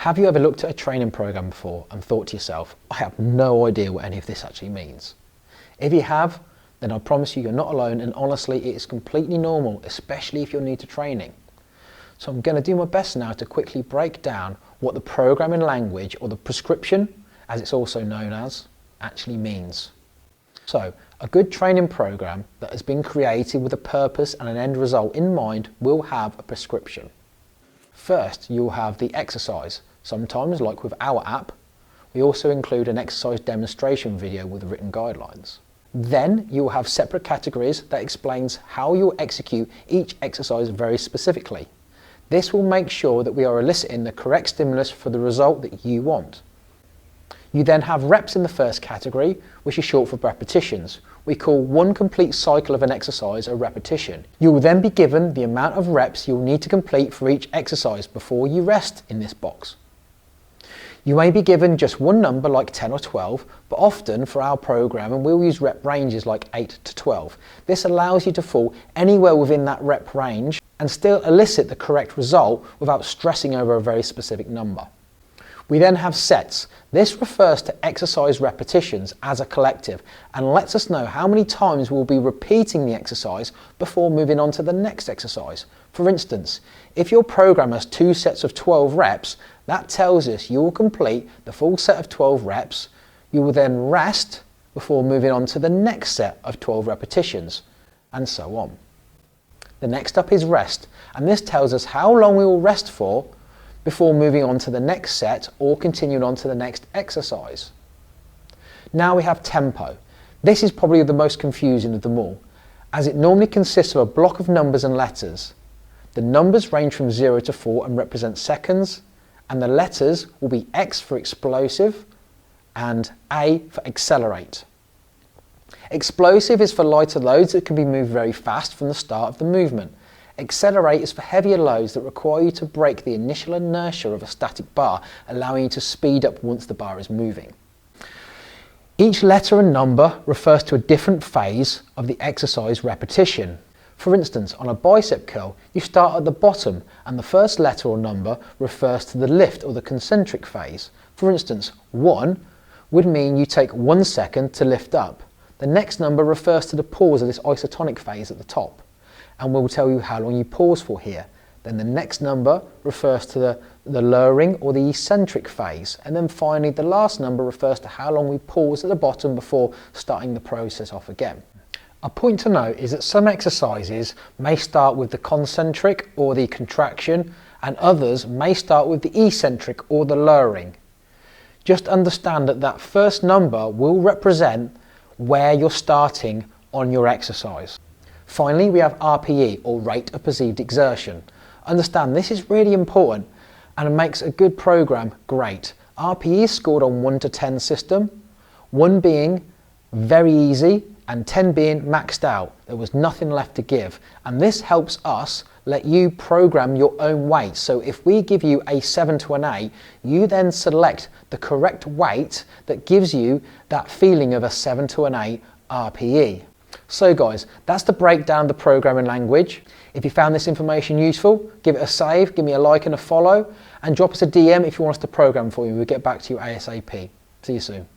Have you ever looked at a training program before and thought to yourself, I have no idea what any of this actually means? If you have, then I promise you're not alone, and honestly it is completely normal, especially if you're new to training. So I'm going to do my best now to quickly break down what the programming language, or the prescription as it's also known as, actually means. So a good training program that has been created with a purpose and an end result in mind will have a prescription. First, you'll have the exercise. Sometimes, like with our app, we also include an exercise demonstration video with written guidelines. Then you'll have separate categories that explains how you'll execute each exercise very specifically. This will make sure that we are eliciting the correct stimulus for the result that you want. You then have reps in the first category, which is short for repetitions. We call one complete cycle of an exercise a repetition. You will then be given the amount of reps you'll need to complete for each exercise before you rest in this box. You may be given just one number like 10 or 12, but often for our programming we'll use rep ranges like 8 to 12. This allows you to fall anywhere within that rep range and still elicit the correct result without stressing over a very specific number. We then have sets. This refers to exercise repetitions as a collective and lets us know how many times we'll be repeating the exercise before moving on to the next exercise. For instance, if your program has 2 sets of 12 reps, that tells us you will complete the full set of 12 reps. You will then rest before moving on to the next set of 12 repetitions, and so on. The next up is rest, and this tells us how long we will rest for before moving on to the next set or continuing on to the next exercise. Now we have tempo. This is probably the most confusing of them all, as it normally consists of a block of numbers and letters. The numbers range from 0 to 4 and represent seconds, and the letters will be X for explosive and A for accelerate. Explosive is for lighter loads that can be moved very fast from the start of the movement. Accelerate is for heavier loads that require you to break the initial inertia of a static bar, allowing you to speed up once the bar is moving. Each letter and number refers to a different phase of the exercise repetition. For instance, on a bicep curl, you start at the bottom and the first letter or number refers to the lift or the concentric phase. For instance, 1 would mean you take 1 second to lift up. The next number refers to the pause of this isotonic phase at the top, and we'll tell you how long you pause for here. Then the next number refers to the lowering or the eccentric phase, and then finally the last number refers to how long we pause at the bottom before starting the process off again. A point to note is that some exercises may start with the concentric or the contraction, and others may start with the eccentric or the lowering. Just understand that that first number will represent where you're starting on your exercise. Finally, we have RPE, or rate of perceived exertion. Understand this is really important and it makes a good program great. RPE is scored on 1 to 10 system, 1 being very easy and 10 being maxed out. There was nothing left to give, and this helps us let you program your own weight. So if we give you a 7 to an 8, you then select the correct weight that gives you that feeling of a 7 to an 8 RPE. So guys, that's the breakdown of the programming language. If you found this information useful, give it a save, give me a like and a follow, and drop us a DM if you want us to program for you. We'll get back to you ASAP. See you soon.